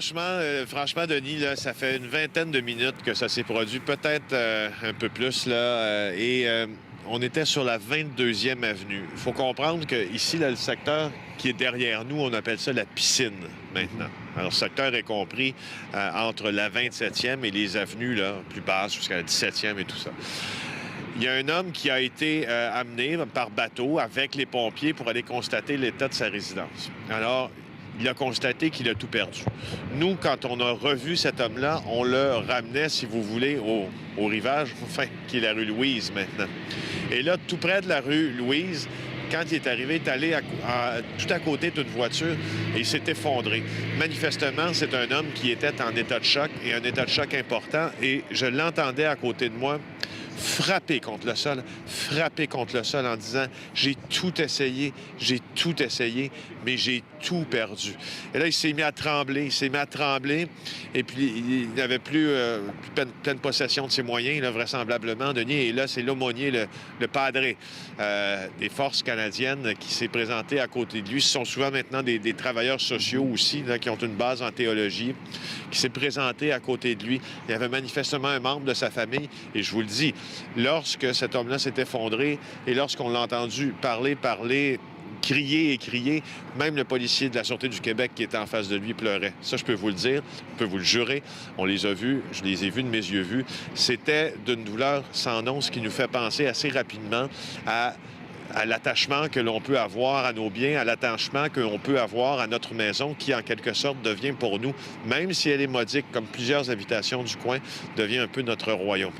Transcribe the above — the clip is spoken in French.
Franchement, Denis, là, ça fait une vingtaine de minutes que ça s'est produit, peut-être un peu plus, là, on était sur la 22e avenue. Il faut comprendre qu'ici, le secteur qui est derrière nous, on appelle ça la piscine maintenant. Alors, le secteur est compris entre la 27e et les avenues là, plus basses jusqu'à la 17e et tout ça. Il y a un homme qui a été amené par bateau avec les pompiers pour aller constater l'état de sa résidence. Alors, il a constaté qu'il a tout perdu. Nous, quand on a revu cet homme-là, on le ramenait, si vous voulez, au rivage, enfin, qui est la rue Louise maintenant. Et là, tout près de la rue Louise, quand il est arrivé, il est allé tout à côté d'une voiture et il s'est effondré. Manifestement, c'est un homme qui était en état de choc et un état de choc important. Et je l'entendais à côté de moi frapper contre le sol en disant « J'ai tout essayé, mais j'ai tout perdu. » Et là, il s'est mis à trembler, et puis il n'avait plus pleine possession de ses moyens, là, vraisemblablement, Denis. Et là, c'est l'aumônier, le padré des forces canadiennes qui s'est présenté à côté de lui. Ce sont souvent maintenant des travailleurs sociaux aussi, là, qui ont une base en théologie, qui s'est présenté à côté de lui. Il y avait manifestement un membre de sa famille, et je vous le dis, lorsque cet homme-là s'est effondré et lorsqu'on l'a entendu parler, crier, même le policier de la Sûreté du Québec qui était en face de lui pleurait. Ça, je peux vous le dire, je peux vous le jurer. On les a vus, je les ai vus de mes yeux vus. C'était d'une douleur sans nom, ce qui nous fait penser assez rapidement à l'attachement que l'on peut avoir à nos biens, à l'attachement qu'on peut avoir à notre maison qui, en quelque sorte, devient pour nous, même si elle est modique, comme plusieurs habitations du coin, devient un peu notre royaume.